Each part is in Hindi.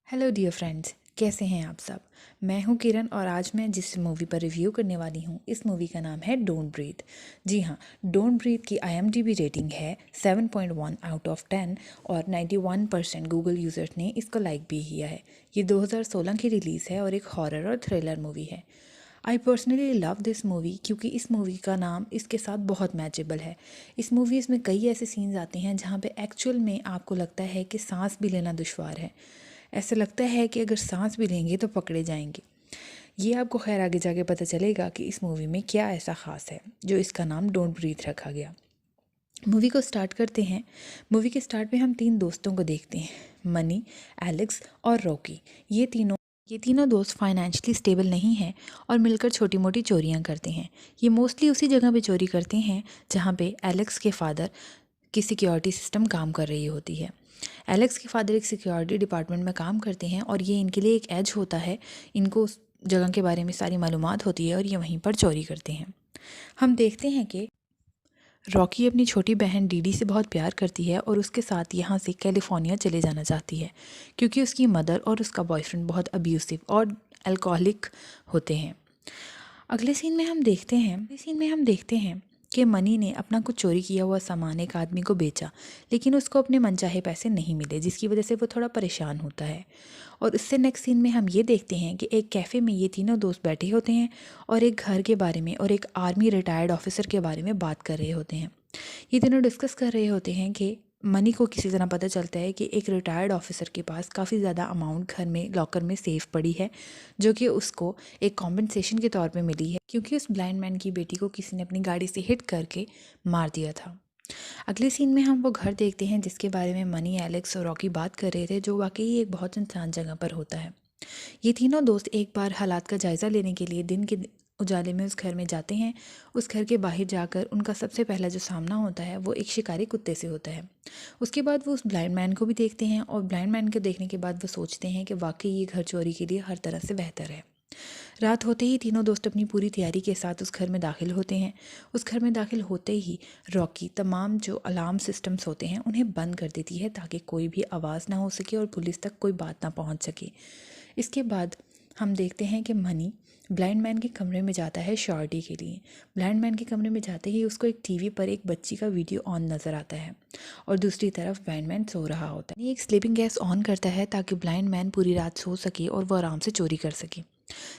हेलो डियर फ्रेंड्स, कैसे हैं आप सब। मैं हूं किरण और आज मैं जिस मूवी पर रिव्यू करने वाली हूं इस मूवी का नाम है डोंट ब्रीथ। जी हाँ, डोंट ब्रीथ की IMDb रेटिंग है 7.1 आउट ऑफ 10 और 91% गूगल यूज़र्स ने इसको लाइक भी किया है। ये 2016 की रिलीज़ है और एक हॉरर और थ्रिलर मूवी है। I personally love this movie क्योंकि इस मूवी का नाम इसके साथ बहुत मैचेबल है। इस मूवीज़ में कई ऐसे सीन्स आते हैं जहाँ पे एक्चुअल में आपको लगता है कि सांस भी लेना दुश्वार है। ऐसा लगता है कि अगर सांस भी लेंगे तो पकड़े जाएंगे। ये आपको खैर आगे जाके पता चलेगा कि इस मूवी में क्या ऐसा ख़ास है जो इसका नाम डोंट ब्रीथ रखा गया। मूवी को स्टार्ट करते हैं। मूवी के स्टार्ट में हम तीन दोस्तों को देखते हैं, मनी, एलेक्स और रॉकी। ये तीनों दोस्त फाइनेंशियली स्टेबल नहीं हैं और मिलकर छोटी मोटी चोरियां करते हैं। ये मोस्टली उसी जगह पे चोरी करते हैं जहाँ पे एलेक्स के फादर की सिक्योरिटी सिस्टम काम कर रही होती है। एलेक्स के फादर एक सिक्योरिटी डिपार्टमेंट में काम करते हैं और ये इनके लिए एक एज होता है। इनको उस जगह के बारे में सारी मालूमात होती है और ये वहीं पर चोरी करते हैं। हम देखते हैं कि रॉकी अपनी छोटी बहन डीडी से बहुत प्यार करती है और उसके साथ यहाँ से कैलिफोर्निया चले जाना चाहती है क्योंकि उसकी मदर और उसका बॉयफ्रेंड बहुत अब्यूसिव और अल्कोहलिक होते हैं। अगले सीन में हम देखते हैं कि मनी ने अपना कुछ चोरी किया हुआ सामान एक आदमी को बेचा, लेकिन उसको अपने मनचाहे पैसे नहीं मिले जिसकी वजह से वो थोड़ा परेशान होता है। और उससे नेक्स्ट सीन में हम ये देखते हैं कि एक कैफ़े में ये तीनों दोस्त बैठे होते हैं और एक घर के बारे में और एक आर्मी रिटायर्ड ऑफिसर के बारे में बात कर रहे होते हैं। ये तीनों डिस्कस कर रहे होते हैं कि मनी को किसी तरह पता चलता है कि एक रिटायर्ड ऑफिसर के पास काफ़ी ज़्यादा अमाउंट घर में लॉकर में सेफ पड़ी है, जो कि उसको एक कॉम्पनसेशन के तौर पे मिली है क्योंकि उस ब्लाइंड मैन की बेटी को किसी ने अपनी गाड़ी से हिट करके मार दिया था। अगले सीन में हम वो घर देखते हैं जिसके बारे में मनी, एलेक्स और रॉकी बात कर रहे थे, जो वाकई एक बहुत इंसान जगह पर होता है। ये तीनों दोस्त एक बार हालात का जायज़ा लेने के लिए दिन के उजाले में उस घर में जाते हैं। उस घर के बाहर जाकर उनका सबसे पहला जो सामना होता है वो एक शिकारी कुत्ते से होता है। उसके बाद वो उस ब्लाइंड मैन को भी देखते हैं और ब्लाइंड मैन को देखने के बाद वो सोचते हैं कि वाकई ये घर चोरी के लिए हर तरह से बेहतर है। रात होते ही तीनों दोस्त अपनी पूरी तैयारी के साथ उस घर में दाखिल होते हैं। उस घर में दाखिल होते ही रॉकी तमाम जो अलार्म सिस्टम्स होते हैं उन्हें बंद कर देती है ताकि कोई भी आवाज़ ना हो सके और पुलिस तक कोई बात ना पहुंच सके। इसके बाद हम देखते हैं कि मनी ब्लाइंड मैन के कमरे में जाता है श्योरिटी के लिए। ब्लाइंड मैन के कमरे में जाते ही उसको एक टीवी पर एक बच्ची का वीडियो ऑन नज़र आता है और दूसरी तरफ ब्लाइंड मैन सो रहा होता है। ये एक स्लीपिंग गैस ऑन करता है ताकि ब्लाइंड मैन पूरी रात सो सके और वो आराम से चोरी कर सके।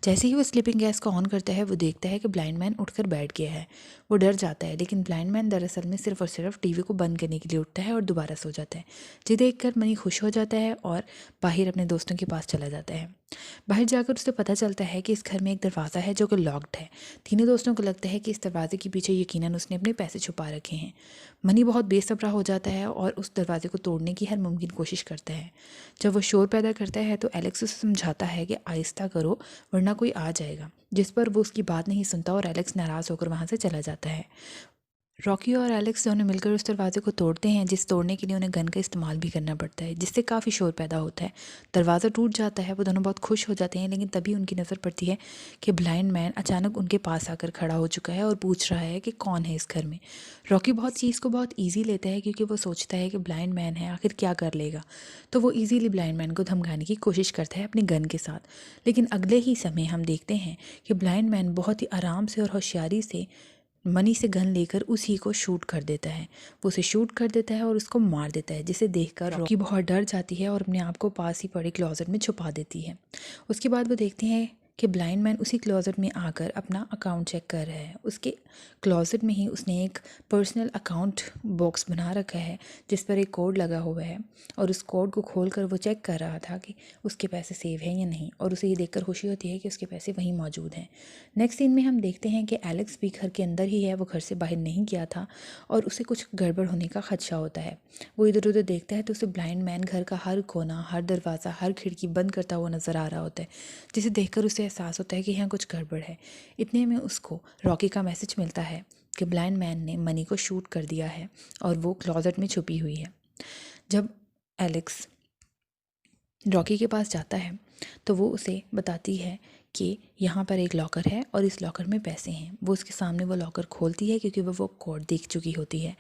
जैसे ही वो स्लीपिंग गैस को ऑन करता है वो देखता है कि ब्लाइंड मैन उठकर बैठ गया है। वो डर जाता है, लेकिन ब्लाइंड मैन दरअसल में सिर्फ और सिर्फ टीवी को बंद करने के लिए उठता है और दोबारा सो जाता है। ये देखकर मनी खुश हो जाता है और बाहर अपने दोस्तों के पास चला जाता है। बाहर जाकर उसे पता चलता है कि इस घर में एक दरवाज़ा है जो कि लॉक्ड है। तीनों दोस्तों को लगता है कि इस दरवाजे के पीछे यकीनन उसने अपने पैसे छुपा रखे हैं। मनी बहुत बेसब्रा हो जाता है और उस दरवाजे को तोड़ने की हर मुमकिन कोशिश करता है। जब वो शोर पैदा करता है तो एलेक्स उसे समझाता है कि आहिस्ता करो वरना कोई आ जाएगा, जिस पर वो उसकी बात नहीं सुनता और एलेक्स नाराज़ होकर वहाँ से चला जाता है। रॉकी और एलेक्स दोनों मिलकर उस दरवाजे को तोड़ते हैं, जिस तोड़ने के लिए उन्हें गन का इस्तेमाल भी करना पड़ता है, जिससे काफ़ी शोर पैदा होता है। दरवाज़ा टूट जाता है। वो दोनों बहुत खुश हो जाते हैं, लेकिन तभी उनकी नज़र पड़ती है कि ब्लाइंड मैन अचानक उनके पास आकर खड़ा हो चुका है और पूछ रहा है कि कौन है इस घर में। रॉकी बहुत चीज़ को बहुत ईजी लेता है क्योंकि वो सोचता है कि ब्लाइंड मैन है, आखिर क्या कर लेगा। तो वो ईजीली ब्लाइंड मैन को धमकाने की कोशिश करता है अपनी गन के साथ। लेकिन अगले ही समय हम देखते हैं कि ब्लाइंड मैन बहुत ही आराम से और होशियारी से मनी से गन लेकर उसी को शूट कर देता है। वो उसे शूट कर देता है और उसको मार देता है, जिसे देखकर रॉकी बहुत डर जाती है और अपने आप को पास ही पड़े क्लोजेट में छुपा देती है। उसके बाद वो देखते हैं कि ब्लाइंड मैन उसी क्लोजेट में आकर अपना अकाउंट चेक कर रहा है। उसके क्लोजेट में ही उसने एक पर्सनल अकाउंट बॉक्स बना रखा है जिस पर एक कोड लगा हुआ है और उस कोड को खोलकर वो चेक कर रहा था कि उसके पैसे सेव हैं या नहीं, और उसे ये देखकर खुशी होती है कि उसके पैसे वहीं मौजूद हैं। नेक्स्ट सीन में हम देखते हैं कि एलेक्स भी घर के अंदर ही है, वो घर से बाहर नहीं गया था और उसे कुछ गड़बड़ होने का खदशा होता है। वो इधर उधर देखता है तो उसे ब्लाइंड मैन घर का हर कोना, हर दरवाज़ा, हर खिड़की बंद करता हुआ नज़र आ रहा होता है, जिसे देखकर उसे एहसास होता है कि यहाँ कुछ गड़बड़ है। इतने में उसको रॉकी का मैसेज मिलता है कि ब्लाइंड मैन ने मनी को शूट कर दिया है और वो क्लोजेट में छुपी हुई है। जब एलेक्स रॉकी के पास जाता है तो वो उसे बताती है कि यहाँ पर एक लॉकर है और इस लॉकर में पैसे हैं। वो उसके सामने वो लॉकर खोलती है क्योंकि वो कोड देख चुकी होती है।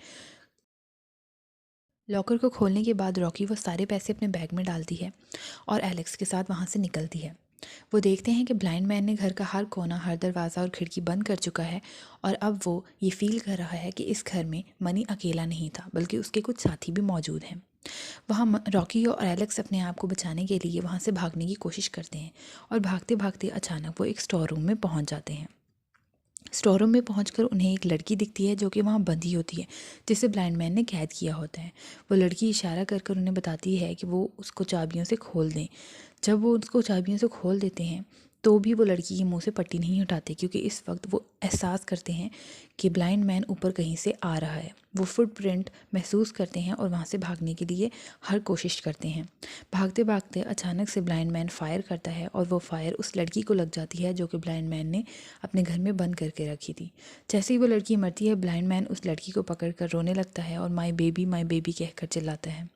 लॉकर को खोलने के बाद रॉकी वो सारे पैसे अपने बैग में डालती है और एलेक्स के साथ वहाँ से निकलती है। वो देखते हैं कि ब्लाइंड मैन ने घर का हर कोना, हर दरवाज़ा और खिड़की बंद कर चुका है और अब वो ये फील कर रहा है कि इस घर में मनी अकेला नहीं था, बल्कि उसके कुछ साथी भी मौजूद हैं। वहाँ रॉकी और एलेक्स अपने आप को बचाने के लिए वहाँ से भागने की कोशिश करते हैं और भागते भागते अचानक वो एक स्टोर रूम में पहुँच जाते हैं। स्टोर रूम में पहुंचकर उन्हें एक लड़की दिखती है जो कि वहाँ बंधी होती है, जिसे ब्लाइंड मैन ने कैद किया होता है। वो लड़की इशारा कर कर उन्हें बताती है कि वो उसको चाबियों से खोल दें। जब वो उसको चाबियों से खोल देते हैं तो भी वो लड़की के मुंह से पट्टी नहीं हटाते, क्योंकि इस वक्त वो एहसास करते हैं कि ब्लाइंड मैन ऊपर कहीं से आ रहा है। वो फुटप्रिंट महसूस करते हैं और वहाँ से भागने के लिए हर कोशिश करते हैं। भागते भागते अचानक से ब्लाइंड मैन फायर करता है और वो फायर उस लड़की को लग जाती है जो कि ब्लाइंड मैन ने अपने घर में बंद करके रखी थी। जैसे ही वो लड़की मरती है, ब्लाइंड मैन उस लड़की को पकड़ कर रोने लगता है और माई बेबी कहकर चिल्लाता है।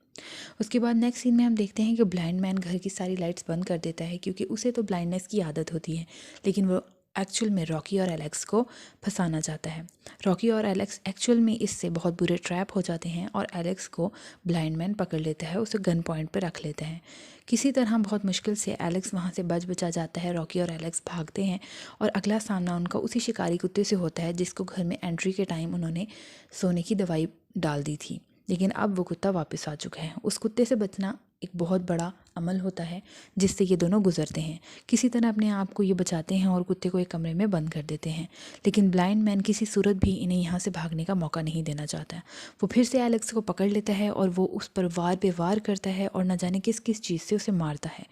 उसके बाद नेक्स्ट सीन में हम देखते हैं कि ब्लाइंड मैन घर की सारी लाइट्स बंद कर देता है, क्योंकि उसे तो ब्लाइंडनेस की आदत होती है, लेकिन वो एक्चुअल में रॉकी और एलेक्स को फंसाना चाहता है। रॉकी और एलेक्स एक्चुअल में इससे बहुत बुरे ट्रैप हो जाते हैं और एलेक्स को ब्लाइंड मैन पकड़ लेता है, उसे गन पॉइंट पर रख लेता है। किसी तरह बहुत मुश्किल से एलेक्स वहाँ से बच बचा जाता है। रॉकी और एलेक्स भागते हैं और अगला सामना उनका उसी शिकारी कुत्ते से होता है जिसको घर में एंट्री के टाइम उन्होंने सोने की दवाई डाल दी थी, लेकिन अब वो कुत्ता वापस आ चुका है। उस कुत्ते से बचना एक बहुत बड़ा अमल होता है जिससे ये दोनों गुजरते हैं। किसी तरह अपने आप को ये बचाते हैं और कुत्ते को एक कमरे में बंद कर देते हैं, लेकिन ब्लाइंड मैन किसी सूरत भी इन्हें यहाँ से भागने का मौका नहीं देना चाहता है। वो फिर से एलेक्स को पकड़ लेता है और वो उस पर वार पे वार करता है और न जाने किस किस चीज़ से उसे मारता है।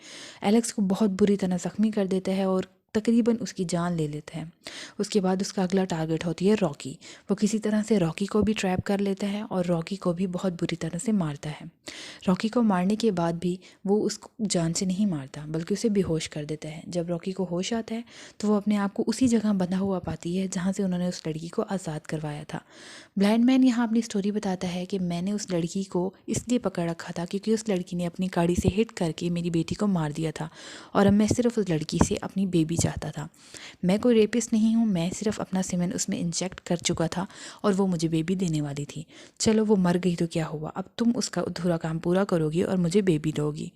एलेक्स को बहुत बुरी तरह ज़ख्मी कर देता है और तकरीबन उसकी जान ले लेता है। उसके बाद उसका अगला टारगेट होती है रॉकी। वो किसी तरह से रॉकी को भी ट्रैप कर लेता है और रॉकी को भी बहुत बुरी तरह से मारता है। रॉकी को मारने के बाद भी वो उसको जान से नहीं मारता, बल्कि उसे बेहोश कर देता है। जब रॉकी को होश आता है तो वो अपने आप को उसी जगह बंधा हुआ पाती है जहाँ से उन्होंने उस लड़की को आज़ाद करवाया था। ब्लाइंड मैन यहाँ अपनी स्टोरी बताता है कि मैंने उस लड़की को इसलिए पकड़ रखा था क्योंकि उस लड़की ने अपनी गाड़ी से हिट करके मेरी बेटी को मार दिया था और अब मैं सिर्फ उस लड़की से अपनी बेबी चाहता था। मैं कोई रेपिस्ट नहीं हूँ, मैं सिर्फ अपना सीमेन उसमें इंजेक्ट कर चुका था और वो मुझे बेबी देने वाली थी। चलो वो मर गई तो क्या हुआ, अब तुम उसका अधूरा काम पूरा करोगी और मुझे बेबी दोगी।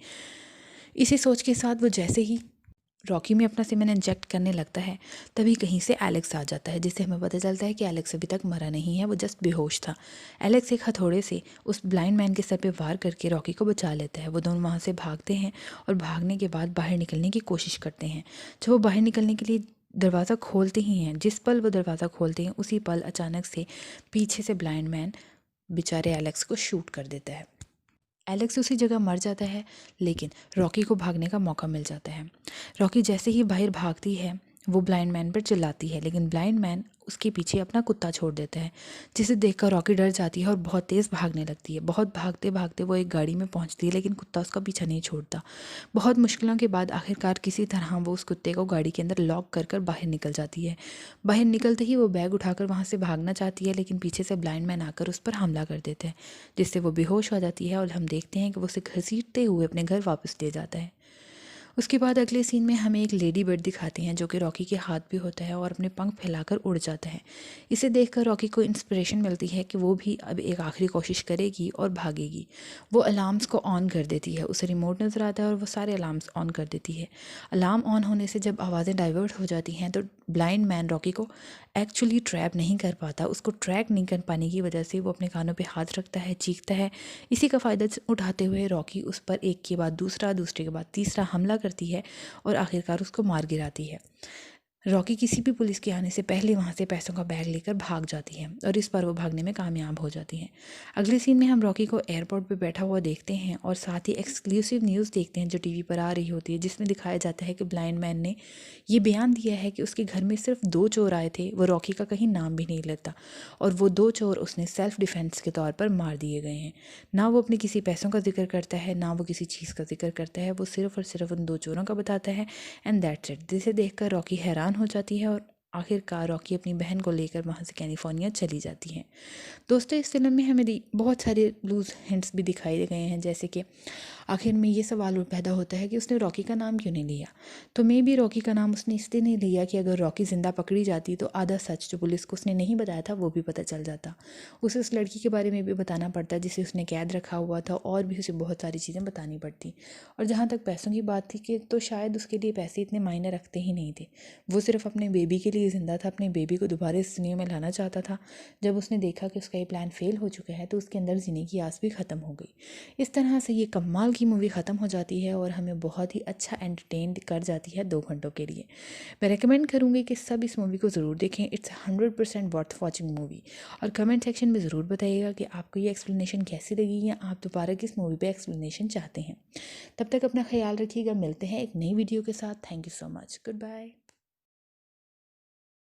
इसी सोच के साथ वो जैसे ही रॉकी में अपना सीमेन इंजेक्ट करने लगता है, तभी कहीं से एलेक्स आ जाता है, जिससे हमें पता चलता है कि एलेक्स अभी तक मरा नहीं है, वो जस्ट बेहोश था। एलेक्स एक हथौड़े से उस ब्लाइंड मैन के सर पे वार करके रॉकी को बचा लेता है। वो दोनों वहाँ से भागते हैं और भागने के बाद बाहर निकलने की कोशिश करते हैं। जब वो बाहर निकलने के लिए दरवाज़ा खोलते ही हैं, जिस पल वो दरवाज़ा खोलते हैं उसी पल अचानक से पीछे से ब्लाइंड मैन बेचारे एलेक्स को शूट कर देता है। एलेक्स उसी जगह मर जाता है, लेकिन रॉकी को भागने का मौका मिल जाता है। रॉकी जैसे ही बाहर भागती है वो ब्लाइंड मैन पर चिल्लाती है, लेकिन ब्लाइंड मैन उसके पीछे अपना कुत्ता छोड़ देता है, जिसे देखकर रॉकी डर जाती है और बहुत तेज़ भागने लगती है। बहुत भागते भागते वो एक गाड़ी में पहुंचती है, लेकिन कुत्ता उसका पीछा नहीं छोड़ता। बहुत मुश्किलों के बाद आखिरकार किसी तरह वो उस कुत्ते को गाड़ी के अंदर लॉक कर कर बाहर निकल जाती है। बाहर निकलते ही वो बैग उठाकर वहाँ से भागना चाहती है, लेकिन पीछे से ब्लाइंड मैन आकर उस पर हमला कर देते हैं, जिससे वो बेहोश हो जाती है और हम देखते हैं कि वो उसे घसीटते हुए अपने घर वापस ले जाता है। उसके बाद अगले सीन में हमें एक लेडी बर्ड दिखाते हैं जो कि रॉकी के हाथ भी होता है और अपने पंख फैलाकर उड़ जाता है। इसे देखकर रॉकी को इंस्पिरेशन मिलती है कि वो भी अब एक आखिरी कोशिश करेगी और भागेगी। वो अलार्म्स को ऑन कर देती है, उसे रिमोट नज़र आता है और वो सारे अलार्म्स ऑन कर देती है। अलार्म ऑन होने से जब आवाज़ें डाइवर्ट हो जाती हैं तो ब्लाइंड मैन रॉकी को एक्चुअली ट्रैप नहीं कर पाता। उसको ट्रैक नहीं कर पाने की वजह से वो अपने कानों पे हाथ रखता है, चीखता है। इसी का फ़ायदा उठाते हुए रॉकी उस पर एक के बाद दूसरा, दूसरे के बाद तीसरा हमला करती है और आखिरकार उसको मार गिराती है। रॉकी किसी भी पुलिस के आने से पहले वहाँ से पैसों का बैग लेकर भाग जाती है और इस बार वो भागने में कामयाब हो जाती है। अगले सीन में हम रॉकी को एयरपोर्ट पे बैठा हुआ देखते हैं और साथ ही एक्सक्लूसिव न्यूज़ देखते हैं जो टीवी पर आ रही होती है, जिसमें दिखाया जाता है कि ब्लाइंड मैन ने ये बयान दिया है कि उसके घर में सिर्फ 2 चोर आए थे, वो रॉकी का कहीं नाम भी नहीं लेता और वो 2 चोर उसने सेल्फ डिफेंस के तौर पर मार दिए गए हैं। ना वो अपने किसी पैसों का जिक्र करता है, ना वो किसी चीज़ का जिक्र करता है, वो सिर्फ और सिर्फ उन 2 चोरों का बताता है एंड दैट्स इट। जिसे देखकर रॉकी हैरान हो जाती है और आखिरकार रॉकी अपनी बहन को लेकर वहाँ से कैलिफोर्निया चली जाती है। दोस्तों, इस फिल्म में हमें बहुत सारे लूज हिंट्स भी दिखाए गए हैं, जैसे कि आखिर में ये सवाल पैदा होता है कि उसने रॉकी का नाम क्यों नहीं लिया। तो मे भी रॉकी का नाम उसने इसलिए नहीं लिया कि अगर रॉकी ज़िंदा पकड़ी जाती तो आधा सच जो पुलिस को उसने नहीं बताया था वो भी पता चल जाता। उसे उस लड़की के बारे में भी बताना पड़ता जिसे उसने कैद रखा हुआ था, और भी उसे बहुत सारी चीज़ें बतानी पड़ती। और जहाँ तक पैसों की बात थी कि तो शायद उसके लिए पैसे इतने मायने रखते ही नहीं थे। वो सिर्फ अपने बेबी के लिए ज़िंदा था, अपने बेबी को दोबारा इस दुनिया में लाना चाहता था। जब उसने देखा कि उसका ये प्लान फेल हो चुका है तो उसके अंदर जीने की आस भी ख़त्म हो गई। इस तरह से ये कमाल की मूवी ख़त्म हो जाती है और हमें बहुत ही अच्छा एंटरटेन कर जाती है 2 घंटों के लिए। मैं रेकमेंड करूँगी कि सब इस मूवी को ज़रूर देखें। It's 100% worth watching movie. और कमेंट सेक्शन में ज़रूर बताइएगा कि आपको ये एक्सप्लेनेशन कैसी लगी या आप दोबारा किस मूवी पे एक्सप्लेनेशन चाहते हैं। तब तक अपना ख्याल रखिएगा। मिलते हैं एक नई वीडियो के साथ। Thank you so much. Good bye.